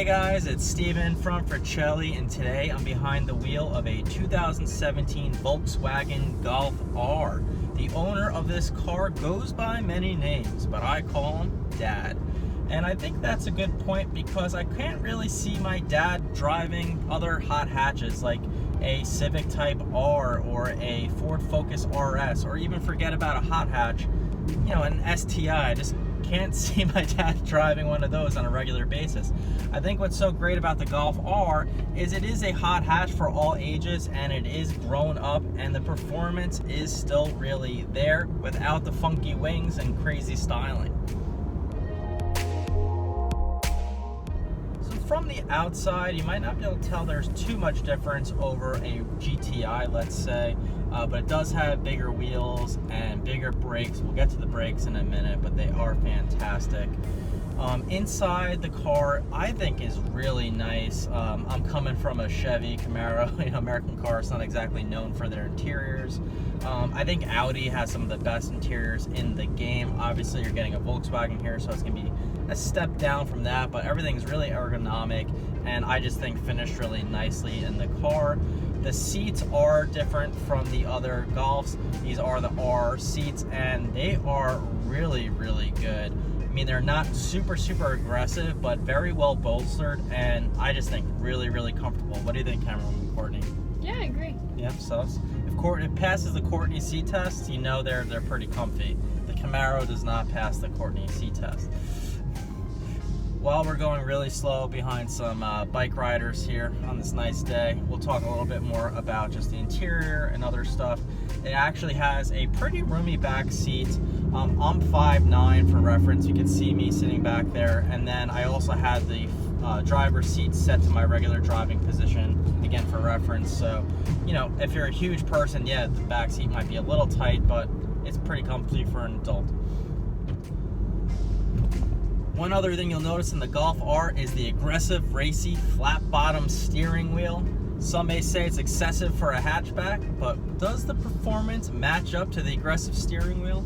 Hey guys, it's Steven from Fratelli, and today I'm behind the wheel of a 2017 Volkswagen Golf R. The owner of this car goes by many names, but I call him Dad. And I think that's a good point because I can't really see my dad driving other hot hatches like a Civic Type R or a Ford Focus RS, or even forget about a hot hatch, you know, an STI. I just can't see my dad driving one of those on a regular basis. I think what's so great about the Golf R is it is a hot hatch for all ages, and it is grown up, and the performance is still really there without the funky wings and crazy styling. From the outside, you might not be able to tell there's too much difference over a GTI, let's say, but it does have bigger wheels and bigger brakes. We'll get to the brakes in a minute, but they are fantastic. Inside the car, I think, is really nice. I'm coming from a Chevy Camaro. You know, American cars not exactly known for their interiors. I think Audi has some of the best interiors in the game. Obviously, you're getting a Volkswagen here, so it's going to be a step down from that, but everything's really ergonomic, and I just think finished really nicely in the car. The seats are different from the other Golfs. These are the R seats, and they are really, really good. I mean, they're not super aggressive, but very well bolstered, and I just think really, really comfortable. What do you think, Cameron and Courtney? Yeah, I agree. Yeah, so if it passes the Courtney seat test, you know they're pretty comfy. The Camaro does not pass the Courtney seat test. While we're going really slow behind some bike riders here on this nice day, we'll talk a little bit more about just the interior and other stuff. It actually has a pretty roomy back seat. I'm 5'9" for reference. You can see me sitting back there. And then I also had the driver's seat set to my regular driving position, again for reference. So, you know, if you're a huge person, yeah, the back seat might be a little tight, but it's pretty comfy for an adult. One other thing you'll notice in the Golf R is the aggressive, racy, flat-bottom steering wheel. Some may say it's excessive for a hatchback, but does the performance match up to the aggressive steering wheel?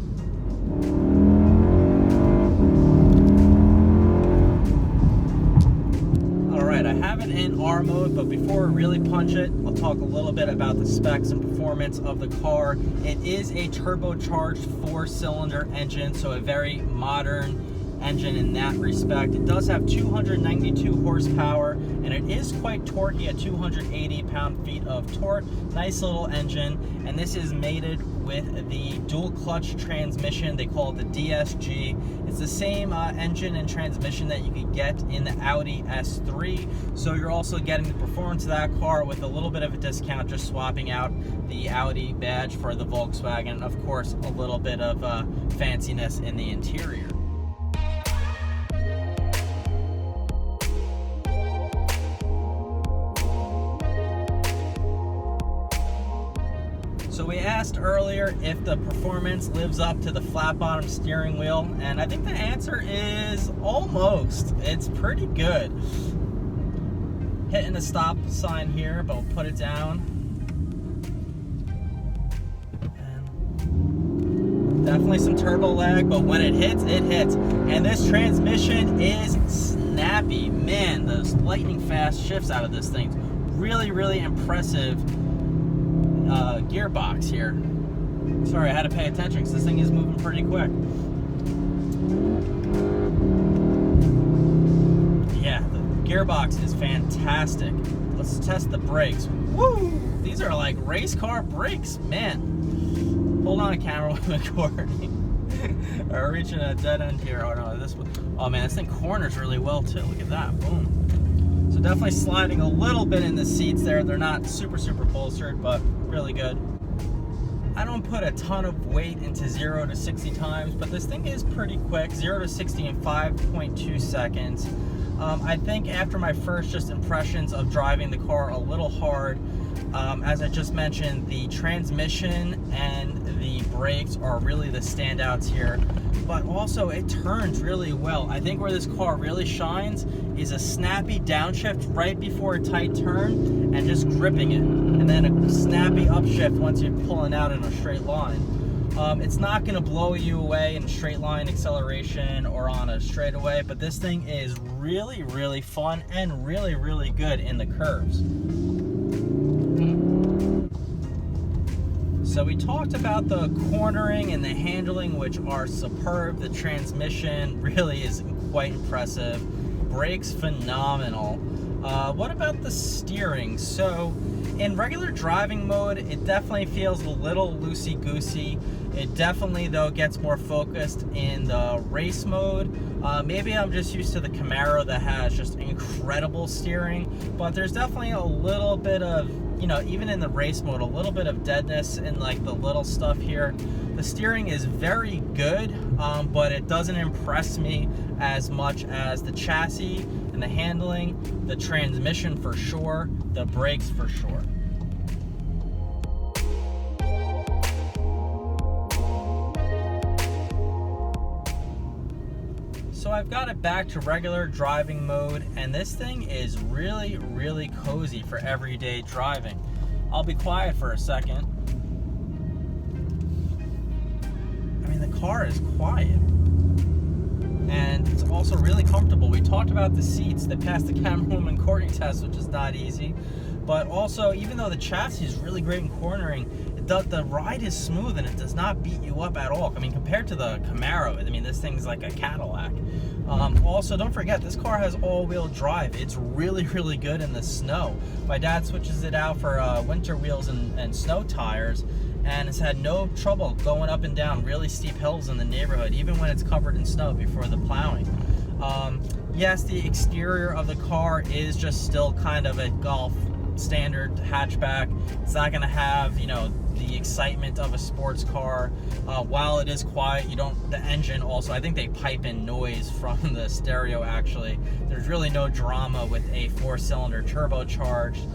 Alright, I have it in R mode, but before we really punch it, I'll talk a little bit about the specs and performance of the car. It is a turbocharged 4-cylinder engine, so a very modern engine in that respect. It does have 292 horsepower, and it is quite torquey at 280 pound-feet of torque. Nice little engine, and this is mated with the dual clutch transmission. They call it the DSG. It's the same engine and transmission that you could get in the Audi S3, so you're also getting the performance of that car with a little bit of a discount, just swapping out the Audi badge for the Volkswagen, and of course a little bit of fanciness in the interior. So we asked earlier if the performance lives up to the flat bottom steering wheel, and I think the answer is almost. It's pretty good. Hitting the stop sign here, but we'll put it down. And definitely some turbo lag, but when it hits, it hits. And this transmission is snappy. Man, those lightning fast shifts out of this thing. Really, really impressive gearbox here. Sorry, I had to pay attention because this thing is moving pretty quick. Yeah, the gearbox is fantastic. Let's test the brakes. Woo! These are like race car brakes, man. Hold on, camera with Courtney. We're reaching a dead end here. Oh no, this one. Oh man, this thing corners really well too. Look at that. Boom. So definitely sliding a little bit in the seats there. They're not super bolstered, but really good. I don't put a ton of weight into 0 to 60 times, but this thing is pretty quick. 0 to 60 in 5.2 seconds. I think after my first just impressions of driving the car a little hard, as I just mentioned, the transmission and the brakes are really the standouts here, but also it turns really well. I think where this car really shines is a snappy downshift right before a tight turn and just gripping it, and then a snappy upshift once you're pulling out in a straight line. It's not going to blow you away in straight line acceleration or on a straightaway, but this thing is really, really fun and really, really good in the curves. So we talked about the cornering and the handling, which are superb. The transmission really is quite impressive. Brakes, phenomenal. What about the steering? So in regular driving mode, it definitely feels a little loosey-goosey. It definitely, though, gets more focused in the race mode. Maybe I'm just used to the Camaro that has just incredible steering, but there's definitely a little bit of, you know, even in the race mode, a little bit of deadness in like the little stuff here. The steering is very good, but it doesn't impress me as much as the chassis and the handling, the transmission for sure, the brakes for sure. So I've got it back to regular driving mode, and this thing is really, really cozy for everyday driving. I'll be quiet for a second. I mean, the car is quiet. And it's also really comfortable. We talked about the seats that passed the Cameron and Courtney test, which is not easy. But also, even though the chassis is really great in cornering, the ride is smooth and it does not beat you up at all. I mean, compared to the Camaro, I mean, this thing's like a Cadillac. Also, don't forget, this car has all-wheel drive. It's really, really good in the snow. My dad switches it out for winter wheels and snow tires, and has had no trouble going up and down really steep hills in the neighborhood, even when it's covered in snow before the plowing. Yes, the exterior of the car is just still kind of a Golf standard hatchback. It's not going to have, you know, the excitement of a sports car. While it is quiet, you don't, the engine also, I think they pipe in noise from the stereo actually. There's really no drama with a 4-cylinder turbocharged.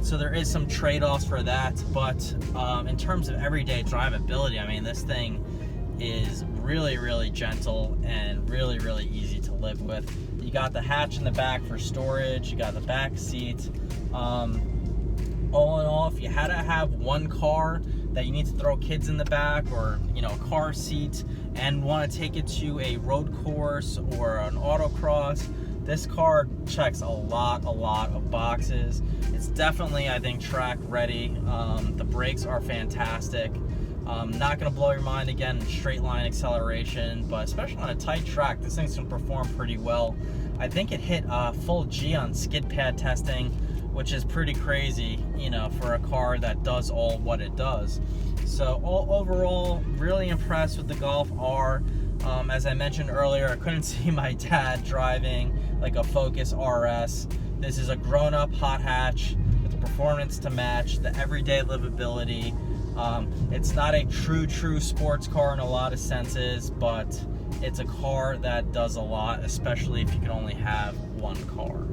So there is some trade-offs for that, but in terms of everyday drivability, I mean, this thing is really, really gentle and really, really easy to live with. You got the hatch in the back for storage, you got the back seat. All in all, if you had to have one car that you need to throw kids in the back, or, you know, a car seat, and want to take it to a road course or an autocross, this car checks a lot of boxes. It's definitely, I think, track ready. The brakes are fantastic. Not going to blow your mind again in straight line acceleration, but especially on a tight track, this thing's going to perform pretty well. I think it hit full G on skid pad testing, which is pretty crazy, you know, for a car that does all what it does. So overall, really impressed with the Golf R. As I mentioned earlier, I couldn't see my dad driving like a Focus RS. This is a grown-up hot hatch with the performance to match, the everyday livability. It's not a true sports car in a lot of senses, but it's a car that does a lot, especially if you can only have one car.